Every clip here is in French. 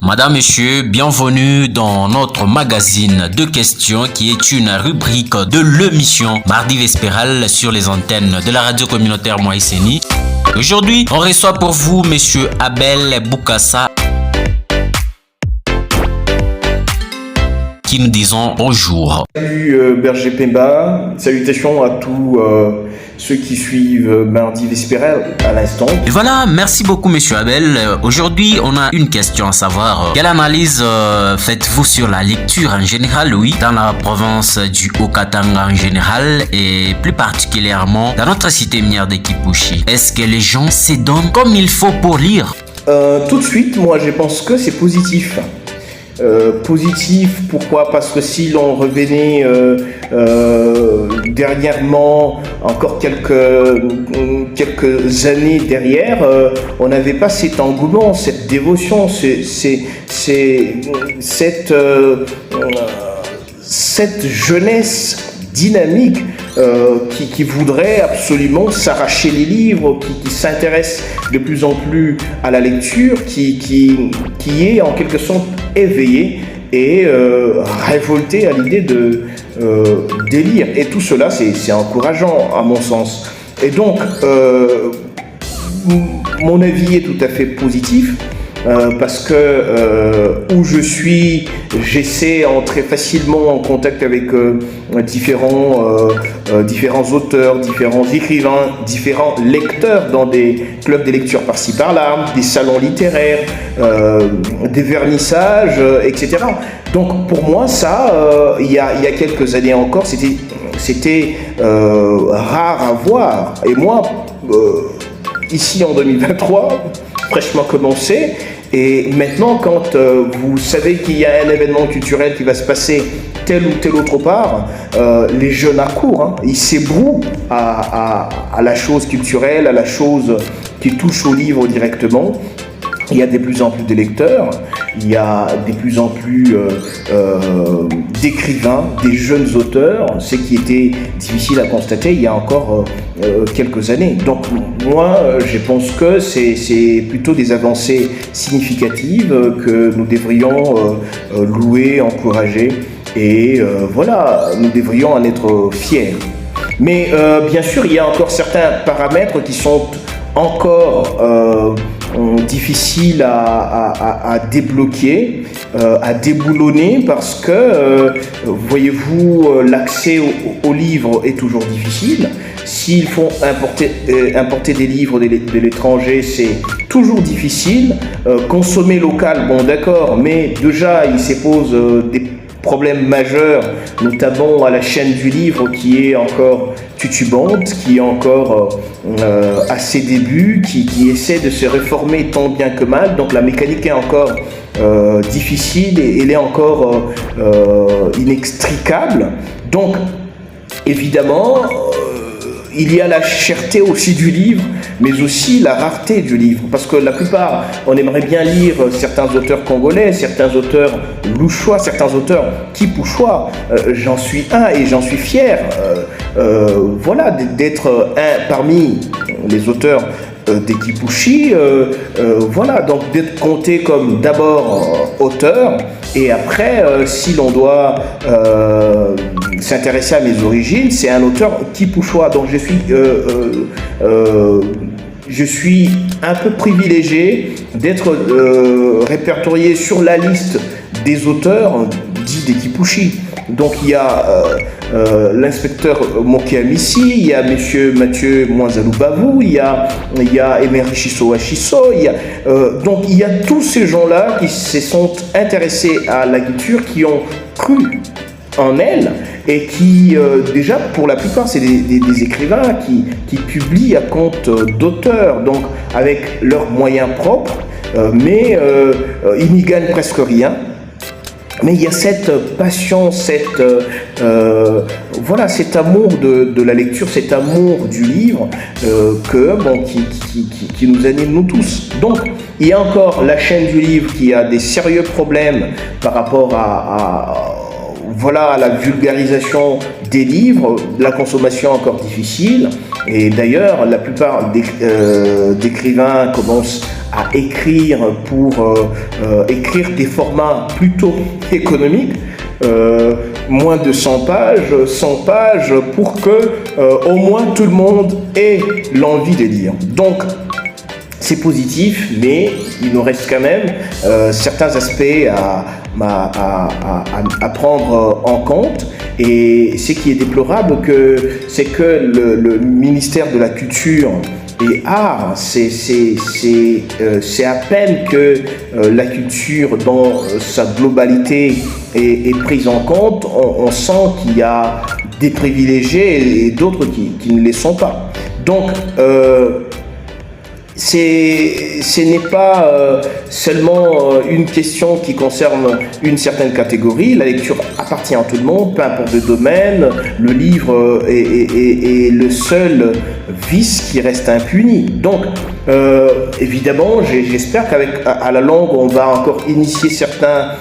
Madame, Monsieur, bienvenue dans notre magazine de questions qui est une rubrique de l'émission Mardi Vespéral sur les antennes de la radio communautaire Moïseni. Aujourd'hui, on reçoit pour vous Monsieur Abel Boukassa qui nous disons bonjour. Salut Berger Pemba, salutations à tous ceux qui suivent Mardi Vespéral à l'instant. Et voilà, merci beaucoup Monsieur Abel. Aujourd'hui, on a une question à savoir. Quelle analyse faites-vous sur la lecture en général, oui, dans la province du Haut-Katanga en général et plus particulièrement dans notre cité minière de Kipushi? Est-ce que les gens se donnent comme il faut pour lire? Tout de suite, moi je pense que c'est positif. Positif, pourquoi? Parce que si l'on revenait dernièrement, encore quelques années derrière, on n'avait pas cet engouement, cette dévotion, cette jeunesse dynamique qui voudrait absolument s'arracher les livres, qui s'intéresse de plus en plus à la lecture, qui est en quelque sorte éveillé et révolté à l'idée de lire. Et tout cela, c'est encourageant à mon sens. Et donc, mon avis est tout à fait positif. Parce que où je suis, j'essaie d'entrer facilement en contact avec différents auteurs, différents écrivains, différents lecteurs dans des clubs de lecture par-ci par-là, des salons littéraires, des vernissages, etc. Donc pour moi, ça, il y a quelques années encore, c'était rare à voir. Et moi, ici en 2023, fraîchement commencé, et maintenant quand vous savez qu'il y a un événement culturel qui va se passer telle ou telle autre part, les jeunes accourent, hein, ils s'ébrouent à la chose culturelle, à la chose qui touche au livre directement. Il y a de plus en plus de lecteurs, il y a de plus en plus d'écrivains, des jeunes auteurs, ce qui était difficile à constater il y a encore quelques années. Donc moi, je pense que c'est plutôt des avancées significatives que nous devrions louer, encourager, et voilà, nous devrions en être fiers. Mais bien sûr, il y a encore certains paramètres qui sont encore difficile à débloquer, à déboulonner, parce que, voyez-vous, l'accès au livre est toujours difficile. S'il faut importer des livres de l'étranger, c'est toujours difficile. Consommer local, bon d'accord, mais déjà il se pose des problèmes majeurs, notamment à la chaîne du livre qui est encore titubante, qui est encore à ses débuts, qui essaie de se réformer tant bien que mal. Donc la mécanique est encore difficile et elle est encore inextricable. Donc évidemment, il y a la cherté aussi du livre, mais aussi la rareté du livre. Parce que la plupart, on aimerait bien lire certains auteurs congolais, certains auteurs louchois, certains auteurs kipouchois. J'en suis un et j'en suis fier. Voilà, d'être un parmi les auteurs des Kipushi, voilà, donc d'être compté comme d'abord auteur, et après, si l'on doit s'intéresser à mes origines, c'est un auteur kipouchois. Donc je suis un peu privilégié d'être répertorié sur la liste des auteurs dits des Kipushi. Donc il y a l'inspecteur Moké Amissi, il y a monsieur Mathieu Mwanzalou-Bavou, il y a Emery Chisso Achisso, donc il y a tous ces gens-là qui se sont intéressés à la lecture, qui ont cru en elle, et qui déjà pour la plupart c'est des écrivains qui publient à compte d'auteurs, donc avec leurs moyens propres, mais ils n'y gagnent presque rien. Mais il y a cette passion, voilà, cet amour de la lecture, cet amour du livre qui nous anime nous tous. Donc, il y a encore la chaîne du livre qui a des sérieux problèmes par rapport à la vulgarisation des livres, la consommation encore difficile. Et d'ailleurs, la plupart d'écrivains commencent à écrire pour écrire des formats plutôt économiques, moins de 100 pages pour que au moins tout le monde ait l'envie de lire. Donc c'est positif, mais il nous reste quand même certains aspects à prendre en compte. Et ce qui est déplorable, c'est que le ministère de la Culture et Arts, c'est à peine que la culture dans sa globalité est prise en compte. On sent qu'il y a des privilégiés et d'autres qui ne les sont pas. Donc, ce n'est pas seulement une question qui concerne une certaine catégorie. La lecture appartient à tout le monde, peu importe le domaine. Le livre est le seul vice qui reste impuni. Donc, évidemment, j'espère qu'avec à la longue, on va encore initier certains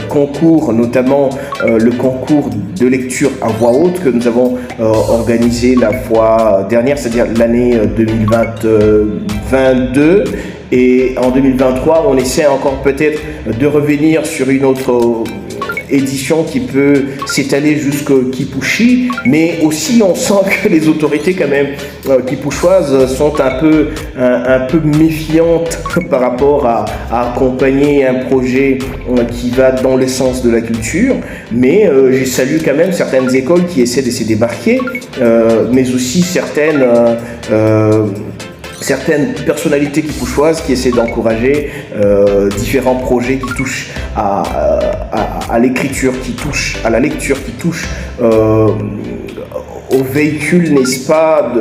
concours, notamment le concours de lecture à voix haute que nous avons organisé la fois dernière, c'est-à-dire l'année 2022. Et en 2023, on essaie encore peut-être de revenir sur une autre édition qui peut s'étaler jusqu'au Kipushi, mais aussi on sent que les autorités quand même kipouchoises sont un peu méfiantes par rapport à accompagner un projet qui va dans le sens de la culture. Mais je salue quand même certaines écoles qui essaient de se démarquer, mais aussi certaines personnalités kipouchoises qui essaient d'encourager différents projets qui touchent à l'écriture, qui touchent à la lecture, qui touchent au véhicule, n'est-ce pas,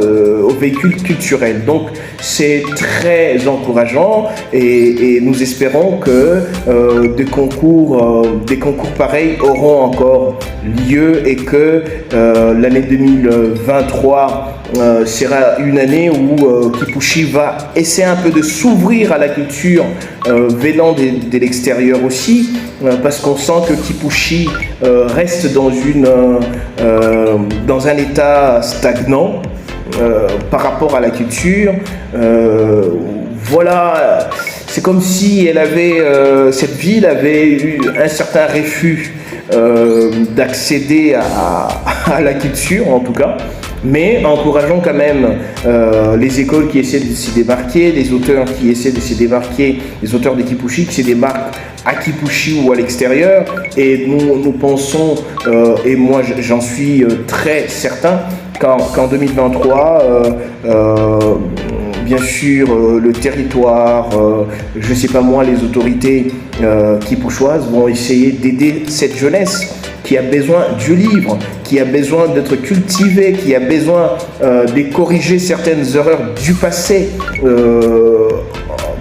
au véhicule culturel. Donc c'est très encourageant et nous espérons que des concours pareils auront encore lieu et que l'année 2023 sera une année où Kipushi va essayer un peu de s'ouvrir à la culture venant de l'extérieur aussi, parce qu'on sent que Kipushi reste dans un état stagnant par rapport à la culture. Voilà, c'est comme si cette ville avait eu un certain refus d'accéder à la culture, en tout cas. Mais encourageons quand même les écoles qui essaient de s'y démarquer, les auteurs qui essaient de s'y démarquer, les auteurs de Kipushi qui se démarquent à Kipushi ou à l'extérieur. Et nous pensons, et moi j'en suis très certain, qu'en 2023, bien sûr, le territoire, je ne sais pas moi, les autorités kipouchoises vont essayer d'aider cette jeunesse qui a besoin du livre, qui a besoin d'être cultivée, qui a besoin de corriger certaines erreurs du passé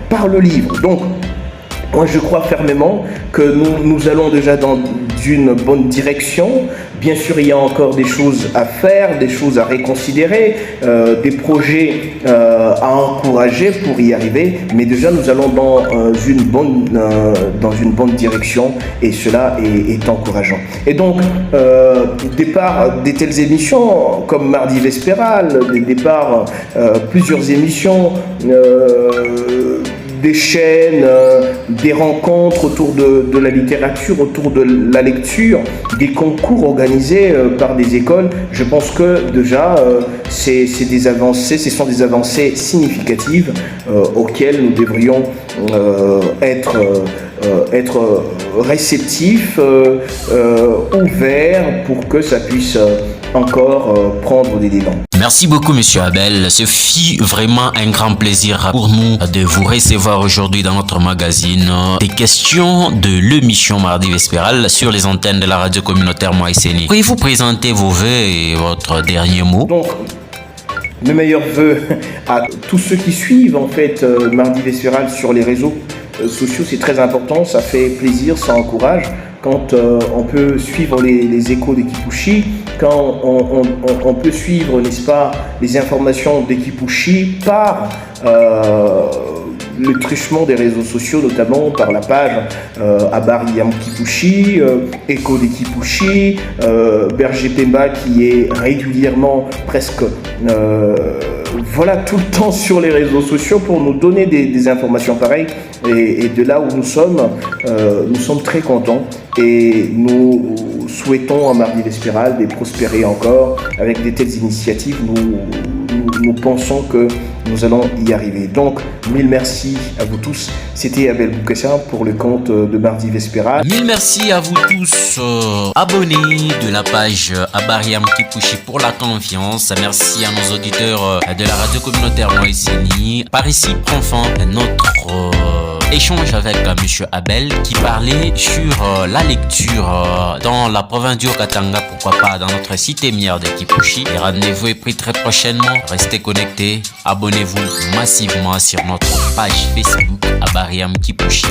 par le livre. Donc, moi, je crois fermement que nous allons déjà dans une bonne direction. Bien sûr, il y a encore des choses à faire, des choses à réconsidérer, des projets à encourager pour y arriver. Mais déjà, nous allons dans une bonne direction et cela est encourageant. Et donc, départ des telles émissions comme Mardi Vespéral, plusieurs émissions, des chaînes, des rencontres autour de la littérature, autour de la lecture, des concours organisés par des écoles. Je pense que déjà, c'est des avancées, ce sont des avancées significatives auxquelles nous devrions être réceptifs, ouverts pour que ça puisse encore prendre des débats. Merci beaucoup, Monsieur Abel. Ce fut vraiment un grand plaisir pour nous de vous recevoir aujourd'hui dans notre magazine des questions de l'émission Mardi Vespéral sur les antennes de la radio communautaire Moïseni. Pourriez-vous présenter vos vœux et votre dernier mot? Donc, mes meilleurs vœux à tous ceux qui suivent en fait Mardi Vespéral sur les réseaux sociaux, c'est très important, ça fait plaisir, ça encourage. Quand on peut suivre les échos de Kipushi, quand on peut suivre, n'est-ce pas, les informations de Kipushi par le truchement des réseaux sociaux, notamment par la page Abariam Kipushi, Écho de Kipushi, Berger Pemba qui est régulièrement presque voilà, tout le temps sur les réseaux sociaux pour nous donner des informations pareilles. Et de là où nous sommes très contents et nous souhaitons à Mardi Vespéral de prospérer encore avec de telles initiatives. Nous pensons que nous allons y arriver. Donc, mille merci à vous tous. C'était Abel Boukassa pour le compte de Mardi Vespéral. Mille merci à vous tous, abonnés de la page Abariam Kipushi pour la confiance. Merci à nos auditeurs de la radio communautaire Moïsini. Par ici prend fin notre échange avec Monsieur Abel qui parlait sur la lecture dans la province du Haut-Katanga, pourquoi pas dans notre site émière de Kipushi. Le rendez-vous est pris très prochainement. Restez connectés, abonnez-vous massivement sur notre page Facebook Abariam Kipushi.